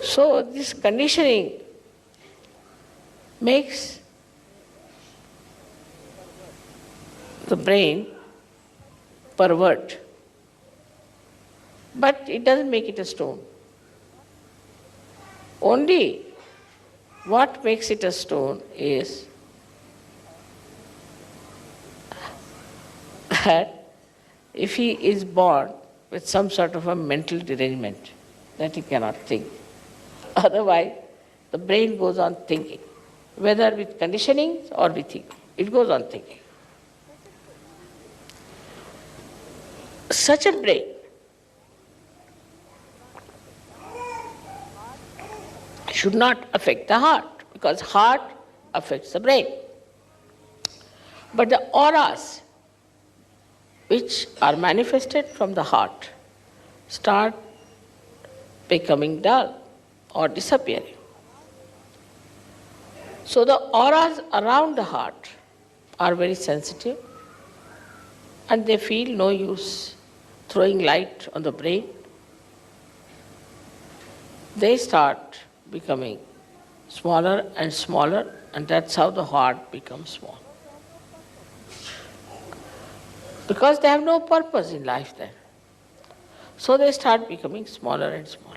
So this conditioning makes the brain pervert, but it doesn't make it a stone. Only what makes it a stone is that if he is born with some sort of a mental derangement, that he cannot think. Otherwise, the brain goes on thinking, whether with conditionings or with ego. It goes on thinking. Such a brain should not affect the heart, because heart affects the brain. But the auras which are manifested from the heart start becoming dull or disappearing. So the auras around the heart are very sensitive, and they feel no use throwing light on the brain. They start becoming smaller and smaller, and that's how the heart becomes small. Because they have no purpose in life then. So they start becoming smaller and smaller.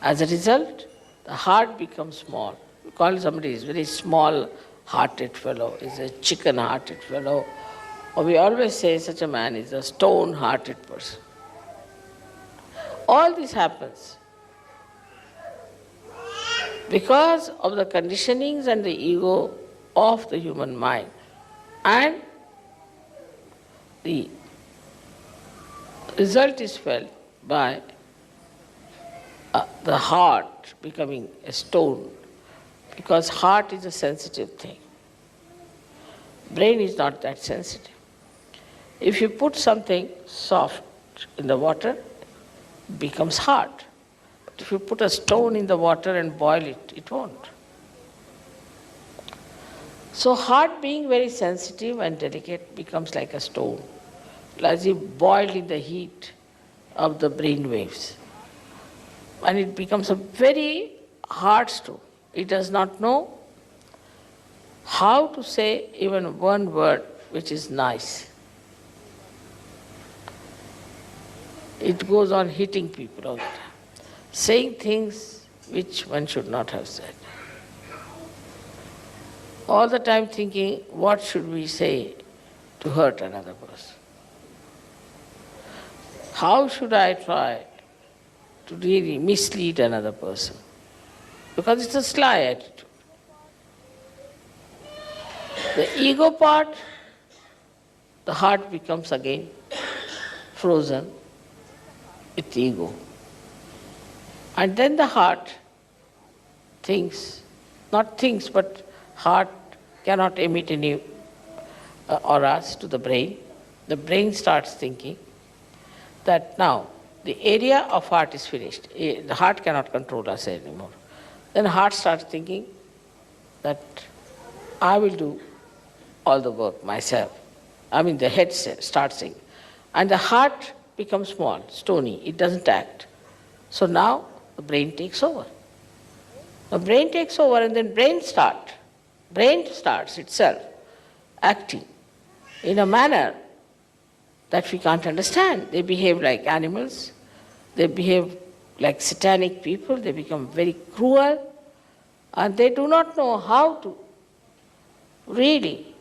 As a result, the heart becomes small. We call somebody is very small-hearted fellow, is a chicken-hearted fellow, or we always say such a man is a stone-hearted person. All this happens because of the conditionings and the ego of the human mind, and the result is felt by the heart becoming a stone, because heart is a sensitive thing. Brain is not that sensitive. If you put something soft in the water, it becomes hard. But if you put a stone in the water and boil it, it won't. So heart, being very sensitive and delicate, becomes like a stone, as if boiled in the heat of the brain waves. And it becomes a very hard stone. It does not know how to say even one word which is nice. It goes on hitting people all the time, saying things which one should not have said. All the time thinking, what should we say to hurt another person? How should I try to really mislead another person? Because it's a sly attitude. The ego part, the heart becomes again frozen with ego. And then the heart thinks, not thinks, but heart cannot emit any auras to the brain. The brain starts thinking that now the area of heart is finished. The heart cannot control us anymore. Then heart starts thinking that I will do all the work myself. The head starts thinking. And the heart becomes small, stony, it doesn't act. So now the brain takes over. The brain takes over, and then brain starts itself acting in a manner that we can't understand. They behave like animals, they behave like satanic people, they become very cruel, and they do not know how to really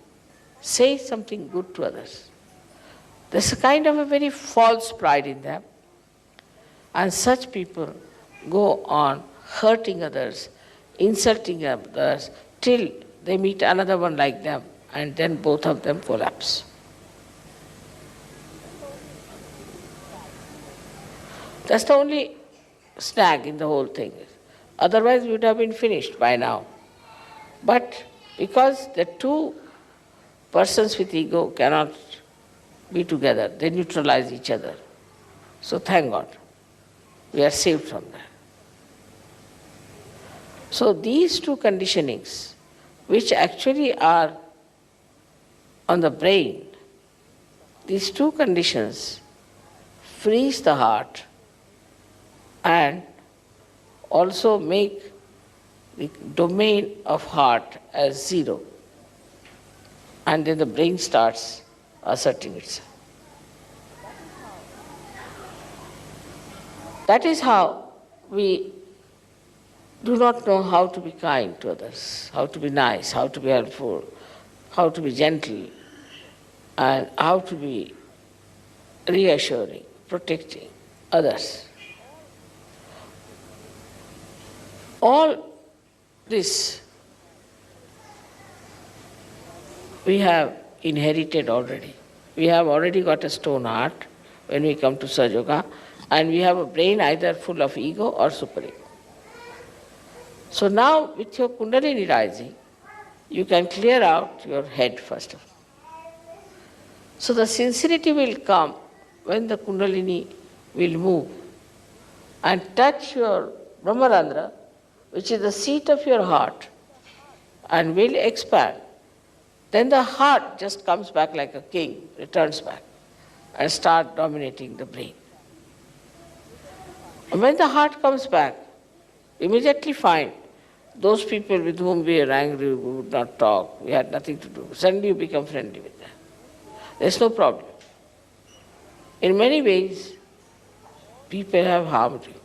say something good to others. There's a kind of a very false pride in them, and such people go on hurting others, insulting others, till they meet another one like them, and then both of them collapse. That's the only snag in the whole thing. Otherwise we would have been finished by now. But because the two persons with ego cannot be together, they neutralize each other. So thank God, we are saved from that. So these two conditionings, which actually are on the brain, these two conditions freeze the heart, and also make the domain of heart as 0. And then the brain starts asserting itself. That is how we do not know how to be kind to others, how to be nice, how to be helpful, how to be gentle, and how to be reassuring, protecting others. All this we have inherited already. We have already got a stone heart when we come to Sahaja Yoga, and we have a brain either full of ego or superego. So now with your Kundalini rising, you can clear out your head first of all. So the sincerity will come when the Kundalini will move and touch your Brahmarandra, which is the seat of your heart, and will expand. Then the heart just comes back like a king, returns back, and starts dominating the brain. And when the heart comes back, immediately find those people with whom we are angry, we would not talk, we had nothing to do. Suddenly you become friendly with them. There's no problem. In many ways, people have harmed you.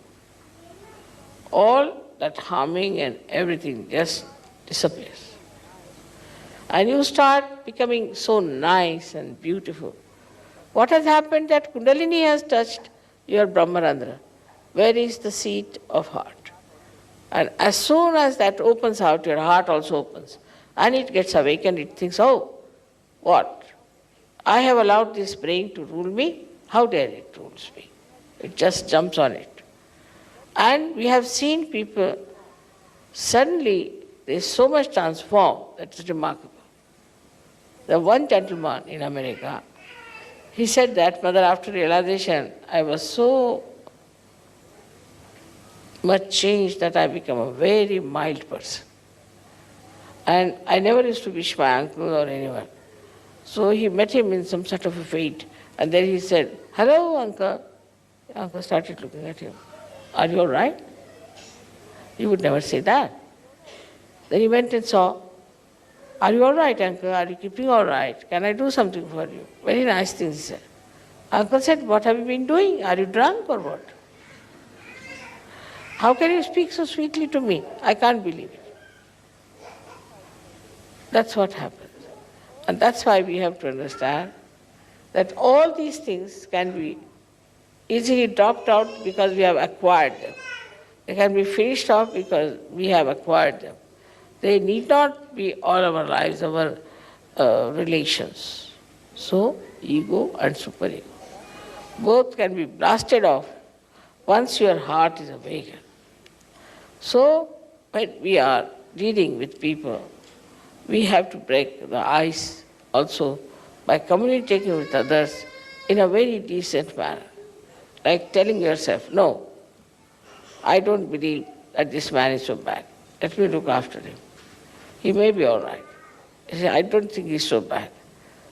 All that harming and everything just disappears. And you start becoming so nice and beautiful. What has happened that Kundalini has touched your Brahmarandra, where is the seat of heart. And as soon as that opens out, your heart also opens. And it gets awakened, it thinks, oh, what? I have allowed this brain to rule me? How dare it rules me? It just jumps on it. And we have seen people, suddenly there is so much transformed, that's remarkable. The one gentleman in America, he said that, Mother, after realization, I was so much changed that I become a very mild person. And I never used to wish my uncle or anyone. So he met him in some sort of a fete, and then he said, hello, uncle. The uncle started looking at him. Are you all right? He would never say that. Then he went and saw, are you all right, uncle? Are you keeping all right? Can I do something for you? Very nice things he said. Uncle said, what have you been doing? Are you drunk or what? How can you speak so sweetly to me? I can't believe it. That's what happens. And that's why we have to understand that all these things can be easily dropped out because we have acquired them. They can be finished off because we have acquired them. They need not be all our lives, our relations. So, ego and superego. Both can be blasted off once your heart is awakened. So, when we are dealing with people, we have to break the ice also by communicating with others in a very decent manner. Like telling yourself, no, I don't believe that this man is so bad. Let me look after him. He may be all right. I don't think he's so bad.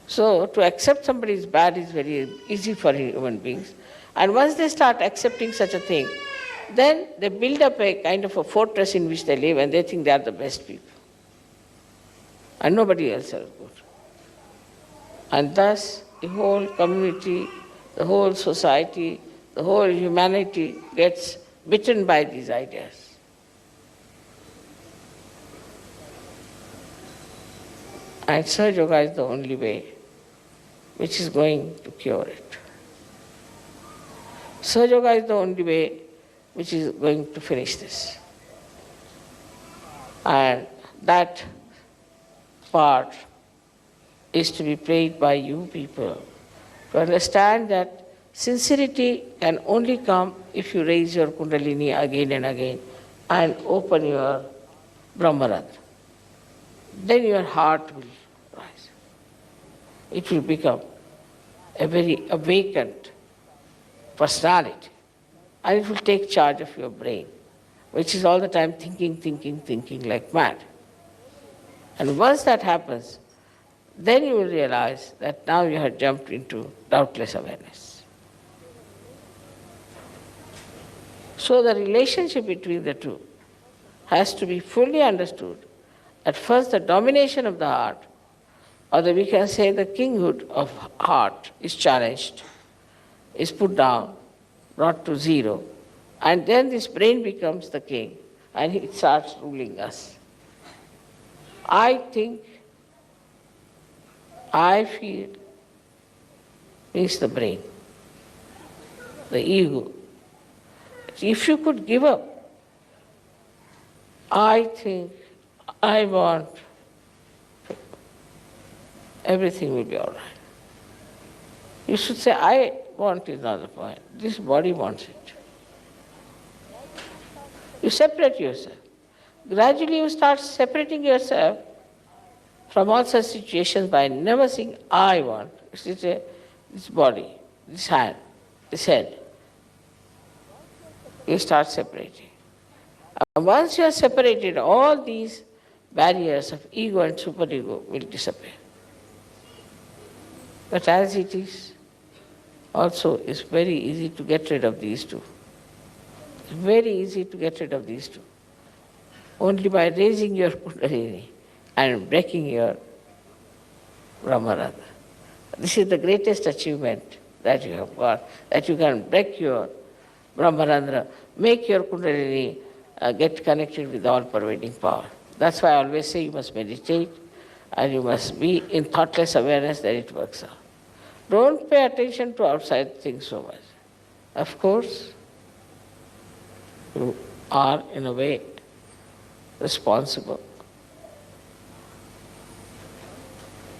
So to accept somebody is bad is very easy for human beings. And once they start accepting such a thing, then they build up a kind of a fortress in which they live and they think they are the best people. And nobody else is good. And thus the whole community, the whole society, the whole humanity gets bitten by these ideas. And Sahaja Yoga is the only way which is going to cure it. Sahaja Yoga is the only way which is going to finish this. And that part is to be played by you people to understand that sincerity can only come if you raise your Kundalini again and again and open your Brahmarandra. Then your heart will rise. It will become a very awakened personality. And it will take charge of your brain, which is all the time thinking like mad. And once that happens, then you will realize that now you have jumped into doubtless awareness. So the relationship between the two has to be fully understood. At first, the domination of the heart, or we can say the kinghood of heart, is challenged, is put down, brought to zero, and then this brain becomes the king and it starts ruling us. I think, I feel, means the brain, the ego. If you could give up, I think, I want, everything will be all right. You should say, I want is not the point. This body wants it. You separate yourself. Gradually you start separating yourself from all such situations by never saying, I want. This body, this hand, this head. You start separating. And once you are separated, all these barriers of ego and superego will disappear. But as it is, also it's very easy to get rid of these two. It's very easy to get rid of these two. Only by raising your Kundalini and breaking your Brahmarandra. This is the greatest achievement that you have got, that you can break your Brahmarandra, make your Kundalini get connected with all-pervading power. That's why I always say you must meditate and you must be in thoughtless awareness that it works out. Don't pay attention to outside things so much. Of course, you are in a way responsible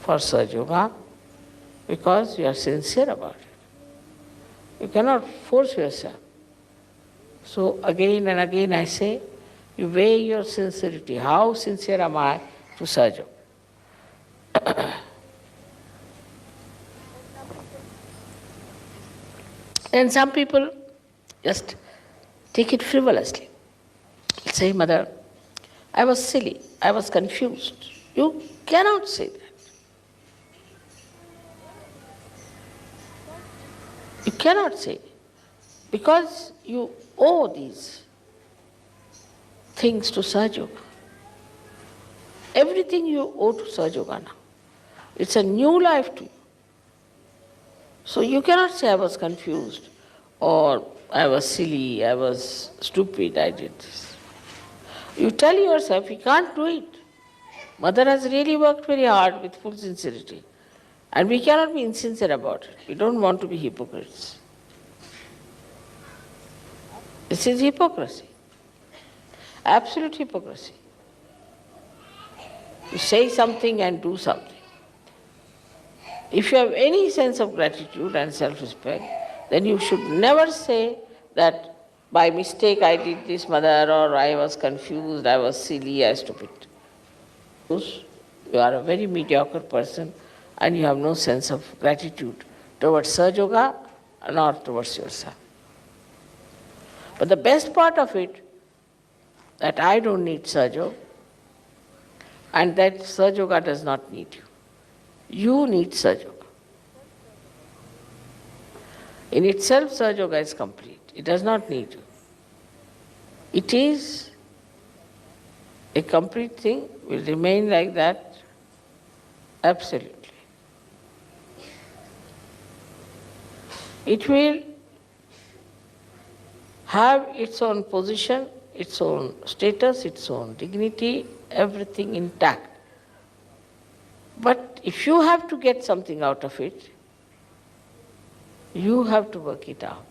for Sahaja Yoga because you are sincere about it. You cannot force yourself. So again and again I say, you weigh your sincerity. How sincere am I to Sahaja Yoga? And some people just take it frivolously. Say, Mother, I was silly, I was confused. You cannot say that. You cannot say, because you owe these things to Sahaja Yoga. Everything you owe to Sahaja Yoga now. It's a new life to you. So you cannot say I was confused or I was silly, I was stupid, I did this. You tell yourself you can't do it. Mother has really worked very hard with full sincerity. And we cannot be insincere about it. We don't want to be hypocrites. This is hypocrisy. Absolute hypocrisy. You say something and do something. If you have any sense of gratitude and self-respect, then you should never say that by mistake I did this, Mother, or I was confused, I was silly, I was stupid. You are a very mediocre person and you have no sense of gratitude towards Sahaja Yoga nor towards yourself. But the best part of it, that I don't need Sahaja Yoga and that Sahaja Yoga does not need you. You need Sahaja Yoga. In itself, Sahaja Yoga is complete. It does not need you. It is a complete thing, will remain like that, absolutely. It will have its own position, its own status, its own dignity, everything intact. But if you have to get something out of it, you have to work it out.